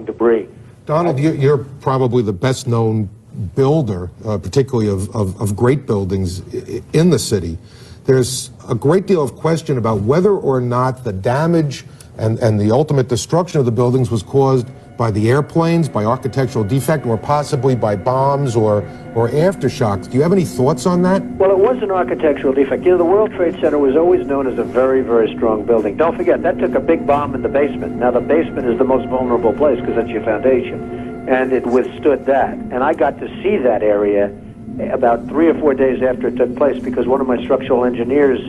debris. Donald, you're probably the best known builder, particularly of great buildings in the city. There's a great deal of question about whether or not the damage and the ultimate destruction of the buildings was caused by the airplanes, by architectural defect, or possibly by bombs or aftershocks. Do you have any thoughts on that? Well, it was an architectural defect. You know, the World Trade Center was always known as a very, very strong building. Don't forget, that took a big bomb in the basement. Now, the basement is the most vulnerable place because that's your foundation, and it withstood that. And I got to see that area about 3 or 4 days after it took place because one of my structural engineers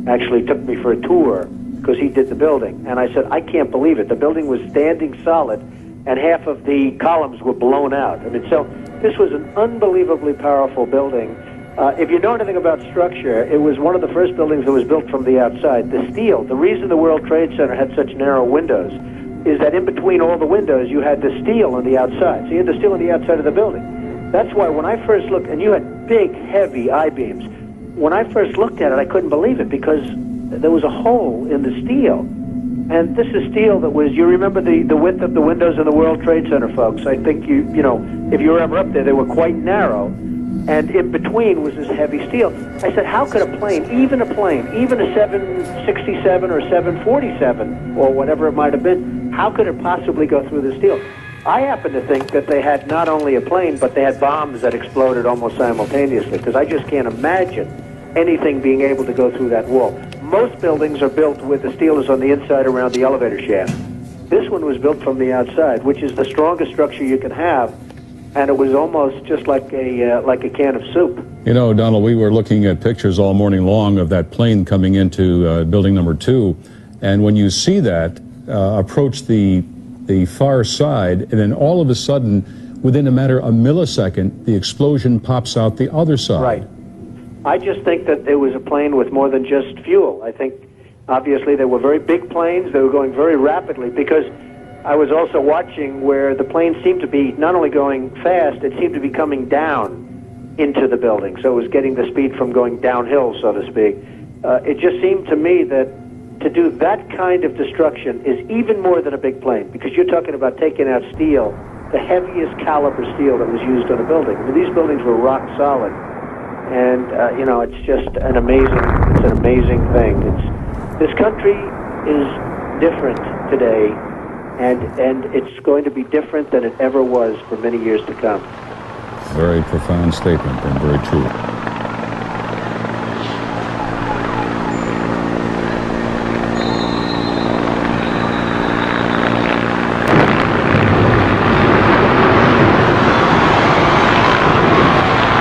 actually took me for a tour because he did the building. And I said, I can't believe it. The building was standing solid, and half of the columns were blown out. I mean, so this was an unbelievably powerful building. If you know anything about structure, it was one of the first buildings that was built from the outside. The steel, the reason the World Trade Center had such narrow windows is that in between all the windows, you had the steel on the outside. So you had the steel on the outside of the building. That's why when I first looked, and you had big, heavy I-beams, when I first looked at it, I couldn't believe it because there was a hole in the steel. And this is steel that was, you remember the width of the windows in the World Trade Center, folks. I think you know, if you were ever up there, they were quite narrow. And in between was this heavy steel. I said, how could a plane, even a 767 or 747 or whatever it might have been, how could it possibly go through the steel? I happen to think that they had not only a plane, but they had bombs that exploded almost simultaneously, because I just can't imagine anything being able to go through that wall. Most buildings are built with the steel is on the inside around the elevator shaft. This one was built from the outside, which is the strongest structure you can have, and it was almost just like a can of soup. You know, Donald, we were looking at pictures all morning long of that plane coming into building number 2, and when you see that approach the far side, and then all of a sudden, within a matter of a millisecond, the explosion pops out the other side. Right. I just think that it was a plane with more than just fuel. I think, obviously, they were very big planes. They were going very rapidly, because I was also watching where the plane seemed to be not only going fast, it seemed to be coming down into the building. So it was getting the speed from going downhill, so to speak. It just seemed to me that to do that kind of destruction is even more than a big plane, because you're talking about taking out steel, the heaviest caliber steel that was used on a building. I mean, these buildings were rock solid. And, you know, it's just an amazing thing. This country is different today, and it's going to be different than it ever was for many years to come. Very profound statement and very true.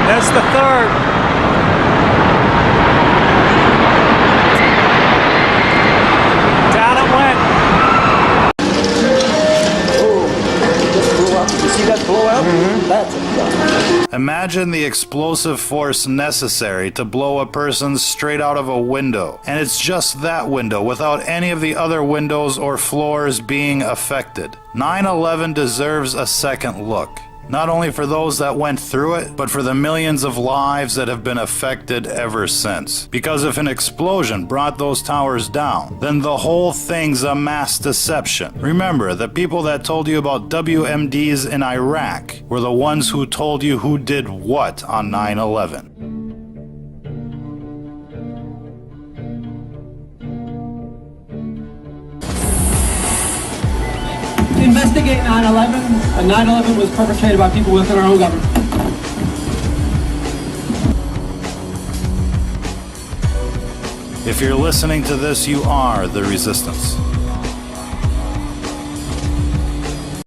That's the third. Down it went. Oh, this blew up. Did you see that blow out? That's a Imagine the explosive force necessary to blow a person straight out of a window. And it's just that window, without any of the other windows or floors being affected. 9/11 deserves a second look. Not only for those that went through it, but for the millions of lives that have been affected ever since. Because if an explosion brought those towers down, then the whole thing's a mass deception. Remember, the people that told you about WMDs in Iraq were the ones who told you who did what on 9/11. Investigate 9/11, and 9/11 was perpetrated by people within our own government. If you're listening to this, you are the resistance.